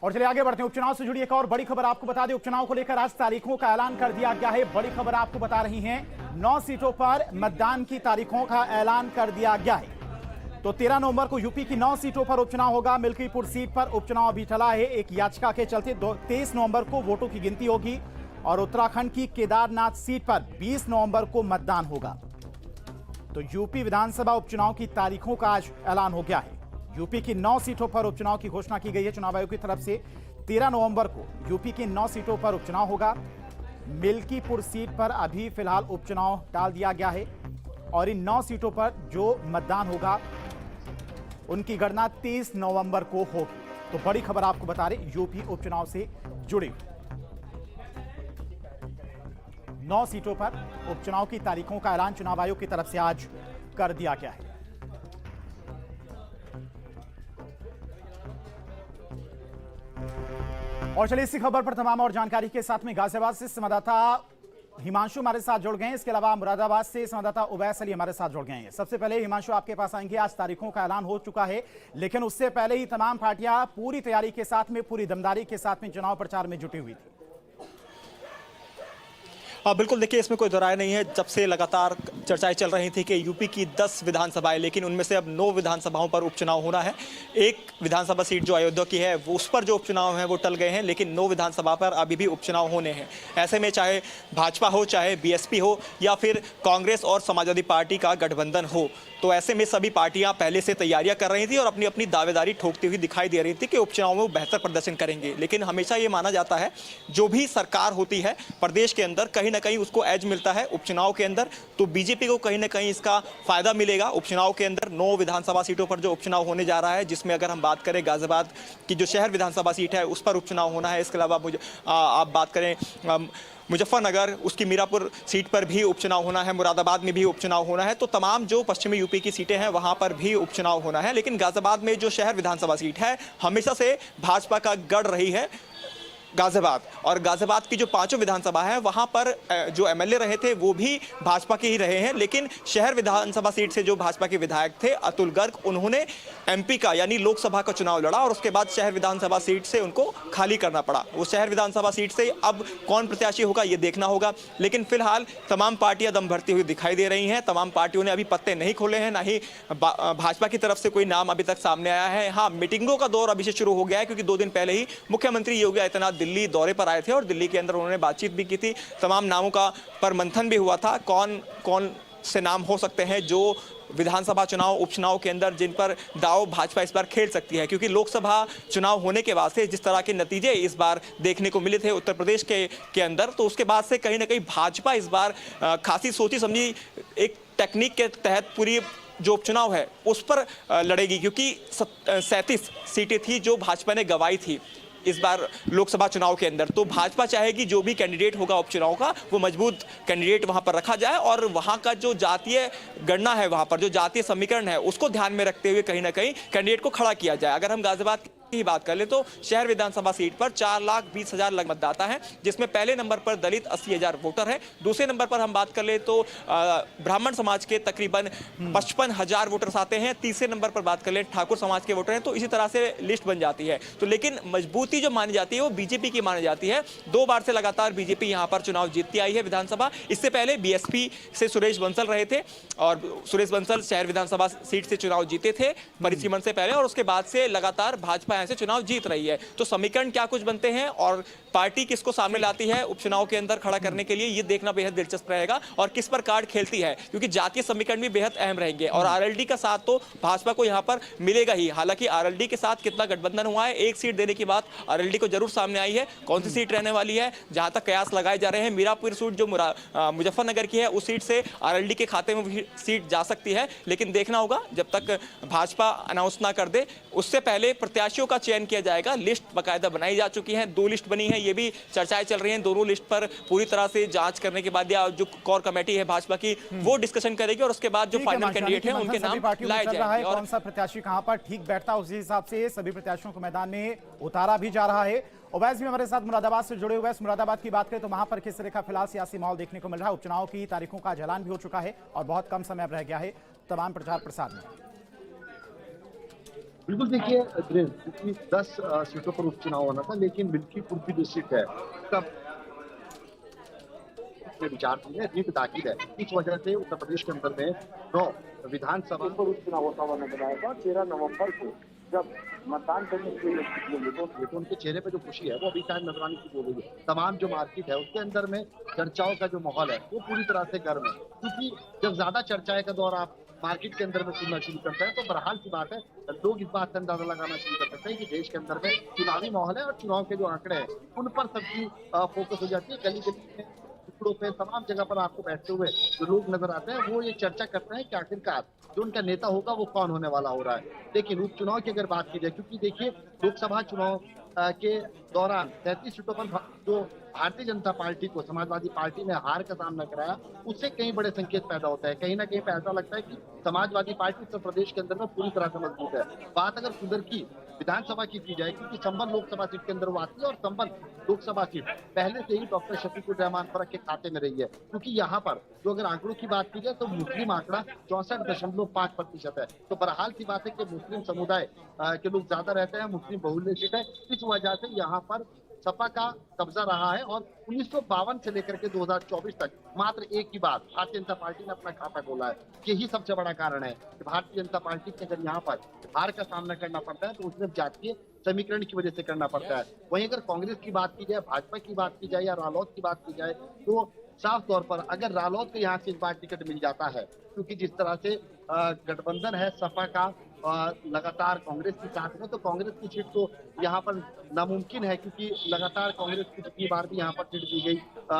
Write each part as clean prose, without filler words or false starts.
और चलिए आगे बढ़ते हैं। उपचुनाव से जुड़ी एक और बड़ी खबर आपको बता दें। उपचुनाव को लेकर आज तारीखों का ऐलान कर दिया गया है। बड़ी खबर आपको बता रही हैं, 9 सीटों पर मतदान की तारीखों का ऐलान कर दिया गया है। तो 13 नवंबर को यूपी की 9 सीटों पर उपचुनाव होगा। मिल्कीपुर सीट पर उपचुनाव अभी चला है। एक याचिका के चलते 23 नवंबर को वोटों की गिनती होगी और उत्तराखंड की केदारनाथ सीट पर 20 नवंबर को मतदान होगा। तो यूपी विधानसभा उपचुनाव की तारीखों का आज ऐलान हो गया है। यूपी की 9 सीटों पर उपचुनाव की घोषणा की गई है चुनाव आयोग की तरफ से। 13 नवंबर को यूपी की 9 सीटों पर उपचुनाव होगा। मिल्कीपुर सीट पर अभी फिलहाल उपचुनाव टाल दिया गया है और इन 9 सीटों पर जो मतदान होगा उनकी गणना 30 नवंबर को होगी। तो बड़ी खबर आपको बता रहे यूपी उपचुनाव से जुड़ी 9 सीटों पर उपचुनाव की तारीखों का ऐलान चुनाव आयोग की तरफ से आज कर दिया गया है। और चलिए इसी खबर पर तमाम और जानकारी के साथ में गाजियाबाद से संवाददाता हिमांशु हमारे साथ जुड़ गए हैं। इसके अलावा मुरादाबाद से संवाददाता उवैस अली हमारे साथ जुड़ गए हैं। सबसे पहले हिमांशु आपके पास आएंगे। आज तारीखों का ऐलान हो चुका है, लेकिन उससे पहले ही तमाम पार्टियां पूरी तैयारी के साथ में, पूरी दमदारी के साथ में चुनाव प्रचार में जुटी हुई थी। हाँ बिल्कुल, देखिए इसमें कोई दोराय नहीं है। जब से लगातार चर्चाएं चल रही थी कि यूपी की 10 विधानसभाएं, लेकिन उनमें से अब 9 विधानसभाओं पर उपचुनाव होना है। एक विधानसभा सीट जो अयोध्या की है वो उस पर जो उपचुनाव है वो टल गए हैं, लेकिन 9 विधानसभा पर अभी भी उपचुनाव होने हैं। ऐसे में चाहे भाजपा हो, चाहे बीएसपी हो या फिर कांग्रेस और समाजवादी पार्टी का गठबंधन हो, तो ऐसे में सभी पार्टियां पहले से तैयारियां कर रही थी और अपनी अपनी दावेदारी ठोकती हुई दिखाई दे रही थी कि उपचुनाव में वो बेहतर प्रदर्शन करेंगे। लेकिन हमेशा ये माना जाता है जो भी सरकार होती है प्रदेश के अंदर कहीं ना कहीं उसको एज मिलता है उपचुनाव के अंदर। तो बीजेपी को कहीं ना कहीं इसका फायदा मिलेगा। उपचुनाव के अंदर 9 विधानसभा सीटों पर जो उपचुनाव होने जा रहा है, जिसमें अगर हम बात करें गाजियाबाद की जो शहर विधानसभा सीट है उस पर उपचुनाव होना है। इसके अलावा आप बात करें मुजफ्फरनगर, उसकी मीरापुर सीट पर भी उपचुनाव होना है। मुरादाबाद में भी उपचुनाव होना है। तो तमाम जो पश्चिमी यूपी की सीटें हैं वहां पर भी उपचुनाव होना है। लेकिन गाजियाबाद में जो शहर विधानसभा सीट है हमेशा से भाजपा का गढ़ रही है गाजियाबाद, और गाजियाबाद की जो 5 विधानसभा है वहां पर जो एमएलए रहे थे वो भी भाजपा के ही रहे हैं। लेकिन शहर विधानसभा सीट से जो भाजपा के विधायक थे अतुल गर्ग, उन्होंने एमपी का यानी लोकसभा का चुनाव लड़ा और उसके बाद शहर विधानसभा सीट से उनको खाली करना पड़ा। वो शहर विधानसभा सीट से अब कौन प्रत्याशी होगा ये देखना होगा। लेकिन फिलहाल तमाम पार्टियां दम भरती हुई दिखाई दे रही हैं। तमाम पार्टियों ने अभी पत्ते नहीं खोले हैं, ना ही भाजपा की तरफ से कोई नाम अभी तक सामने आया है। हाँ, मीटिंगों का दौर अभी से शुरू हो गया है, क्योंकि 2 दिन पहले ही मुख्यमंत्री योगी आदित्यनाथ दिल्ली दौरे पर आए थे और दिल्ली के अंदर उन्होंने बातचीत भी की थी। तमाम नामों का पर मंथन भी हुआ था, कौन कौन से नाम हो सकते हैं जो विधानसभा चुनाव उपचुनाव के अंदर जिन पर दाव भाजपा इस बार खेल सकती है। क्योंकि लोकसभा चुनाव होने के बाद से जिस तरह के नतीजे इस बार देखने को मिले थे उत्तर प्रदेश के अंदर, तो उसके बाद से कहीं ना कहीं भाजपा इस बार खासी सोची समझी एक टेक्निक के तहत पूरी जो उपचुनाव है उस पर लड़ेगी। क्योंकि 37 सीटें थी जो भाजपा ने गंवाई थी इस बार लोकसभा चुनाव के अंदर। तो भाजपा चाहेगी जो भी कैंडिडेट होगा उपचुनाव का वो मजबूत कैंडिडेट वहां पर रखा जाए और वहां का जो जातीय गणना है, वहां पर जो जातीय समीकरण है उसको ध्यान में रखते हुए कहीं ना कहीं कैंडिडेट को खड़ा किया जाए। अगर हम गाजियाबाद की बात कर ले तो शहर विधानसभा सीट पर 4,20,000 लग मतदाता हैं, जिसमें पहले नंबर पर दलित 80,000 वोटर है। दूसरे नंबर पर हम बात कर ले तो ब्राह्मण समाज के तकरीबन 55,000 वोटर्स आते हैं। तीसरे नंबर पर बात कर ले ठाकुर समाज के वोटर हैं। तो इसी तरह से लिस्ट बन जाती है। तो लेकिन मजबूती जो मानी जाती है वो बीजेपी की मानी जाती है। 2 बार से लगातार बीजेपी यहां पर चुनाव जीतती आई है विधानसभा। इससे पहले बीएसपी से सुरेश बंसल रहे थे और सुरेश बंसल शहर विधानसभा सीट से चुनाव जीते थे परिसीमन से पहले, और उसके बाद से लगातार भाजपा से चुनाव जीत रही है। तो समीकरण क्या कुछ बनते हैं और पार्टी किसको सामने लाती है उपचुनाव के अंदर खड़ा करने के लिए, ये देखना बेहद दिलचस्प रहेगा और किस पर कार्ड खेलती है, क्योंकि जातीय समीकरण भी बेहद अहम रहेंगे। और आरएलडी का साथ तो भाजपा को यहां पर मिलेगा ही। हालांकि आरएलडी के साथ कितना गठबंधन हुआ है, एक सीट देने की बात आरएलडी को जरूर सामने आई है। कौन सी सीट रहने वाली है, जहां तक कयास लगाए जा रहे हैं मीरापुर सीट जो मुजफ्फरनगर की है उस सीट से आरएलडी के खाते में सीट जा सकती है। लेकिन देखना होगा जब तक भाजपा अनाउंस ना कर दे उससे पहले प्रत्याशियों का चयन किया जाएगा। लिस्ट बाकायदा बनाई जा चुकी है, 2 लिस्ट बनी है, ये भी चर्चाएं चल रही हैं। दोनों लिस्ट पर पूरी तरह से जांच करने के बाद या जो कोर कमेटी है भाजपा की वो डिस्कशन करेगी और उसके बाद जो फाइनल कैंडिडेट है उनके नाम लाए जाएंगे। और कौन सा प्रत्याशी कहां पर ठीक बैठता है उसी हिसाब से सभी प्रत्याशियों को मैदान में उतारा भी जा रहा है। उवैस भी हमारे साथ मुरादाबाद से जुड़े हुए हैं। मुरादाबाद की बात करें तो वहां पर किस तरह का फिलहाल सियासी माहौल देखने को मिल रहा है। उपचुनाव की तारीखों का ऐलान भी हो चुका है और बहुत कम समय रह गया है तमाम प्रचार प्रसार में। बिल्कुल देखिए ग्रेस, क्योंकि 10 सीटों पर उपचुनाव होना था, लेकिन मिल्कीपुर की जो सीट है उसका में विचार नहीं है, रीट दाखिल है। इस वजह से उत्तर प्रदेश के अंदर में 9 विधानसभा पर उपचुनाव होता हुआ नजर आएगा। 13 नवंबर को जब मतदान करने के लिए तो उनके चेहरे पे जो खुशी है वो अभी शायद नजर आनी शुरू हो गई है। तमाम जो मार्केट है उसके अंदर में चर्चाओं का जो माहौल है वो पूरी तरह से गर्म है, क्योंकि जब ज्यादा चर्चाएं का दौर आप मार्केट के अंदर में सुनना शुरू करते हैं तो बहरहाल की बात है, लोग इस बात से अंदाजा लगाना शुरू कर सकते हैं कि देश के अंदर में चुनावी माहौल है और चुनाव के जो आंकड़े हैं उन पर सबकी फोकस हो जाती है। गली गली में, टुकड़ों पे, तमाम जगह पर आपको बैठते हुए जो लोग नजर आते हैं वो ये चर्चा करते हैं कि आखिरकार जो उनका नेता होगा वो कौन होने वाला हो रहा है। लेकिन उपचुनाव की अगर बात की जाए, क्योंकि देखिए लोकसभा चुनाव के दौरान 33 सीटों पर जो भारतीय जनता पार्टी को समाजवादी पार्टी ने हार का सामना कराया, उससे कई बड़े संकेत पैदा होता है। कहीं ना कहीं पे ऐसा लगता है कि समाजवादी पार्टी उत्तर प्रदेश के अंदर में पूरी तरह से मजबूत है। बात अगर सुंदर की विधानसभा की जाए, क्योंकि संबल लोकसभा सीट के अंदर वो आती है और संबल लोकसभा सीट पहले से ही डॉक्टर शफीकुर रहमान फरक के खाते में रही है, क्योंकि यहाँ पर जो अगर आंकड़ों की बात की जाए तो मुस्लिम आंकड़ा 64.5% है। तो बहरहाल की बात है कि मुस्लिम समुदाय के लोग ज्यादा रहते हैं, मुस्लिम बहुल्य सीट है, इस वजह से यहाँ पर सपा का कब्जा रहा है। और 1952 से लेकर के 2024 तक मात्र एक ही बार भारतीय जनता पार्टी ने अपना खाता खोला है। यही सबसे बड़ा कारण है कि भारतीय जनता पार्टी के अगर यहाँ पर हार का सामना करना पड़ता है तो उसमें जातीय समीकरण की वजह से करना पड़ता है। वहीं अगर कांग्रेस की बात की जाए, भाजपा की बात की जाए या रालोद की बात की जाए, तो साफ तौर पर अगर रालोद को यहाँ से इस बार टिकट मिल जाता है, क्योंकि जिस तरह से गठबंधन है सपा का लगातार कांग्रेस के साथ में, तो कांग्रेस की सीट तो यहाँ पर नामुमकिन है, क्योंकि लगातार कांग्रेस को जितनी बार भी यहाँ पर सीट दी गई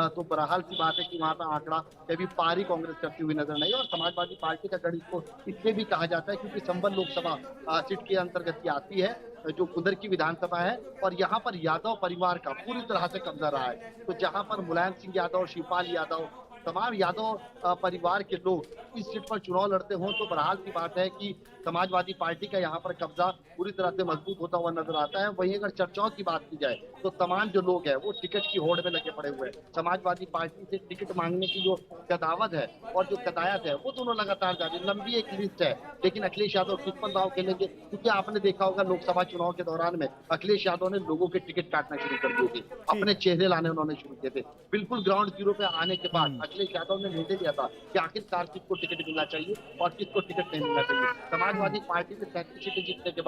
तो बहरहाल की बात है कि वहाँ पर आंकड़ा कभी पार ही कांग्रेस करती हुई नजर नहीं। और समाजवादी पार्टी का गढ़ इसको इसलिए भी कहा जाता है क्योंकि संबल लोकसभा सीट के अंतर्गत की आती है, जो कुदर की विधानसभा है, और यहाँ पर यादव परिवार का पूरी तरह से कब्जा रहा है। तो जहाँ पर मुलायम सिंह यादव, शिवपाल यादव, तमाम यादव परिवार के लोग इस सीट पर चुनाव लड़ते हों, तो बहरहाल की बात है कि समाजवादी पार्टी का यहाँ पर कब्जा पूरी तरह से मजबूत होता हुआ नजर आता है। वहीं अगर चर्चाओं की बात की जाए तो तमाम जो लोग हैं वो टिकट की होड़ में लगे पड़े हुए हैं। समाजवादी पार्टी से टिकट मांगने की जो कदावत है और जो कदायत है वो दोनों लगातार जारी, लंबी एक लिस्ट है। लेकिन अखिलेश यादव किस पर दाव खेलेंगे, क्योंकि आपने देखा होगा लोकसभा चुनाव के दौरान में अखिलेश यादव ने लोगों के टिकट काटना शुरू कर दिए थे, अपने चेहरे लाने उन्होंने शुरू किए थे। बिल्कुल ग्राउंड जीरो पे आने के बाद अखिलेश यादव ने निर्णय लिया था कि आखिरकार किसको टिकट मिलना चाहिए और किसको टिकट नहीं मिलना चाहिए। समाजवादी पार्टी से 33 सीटें जीतने के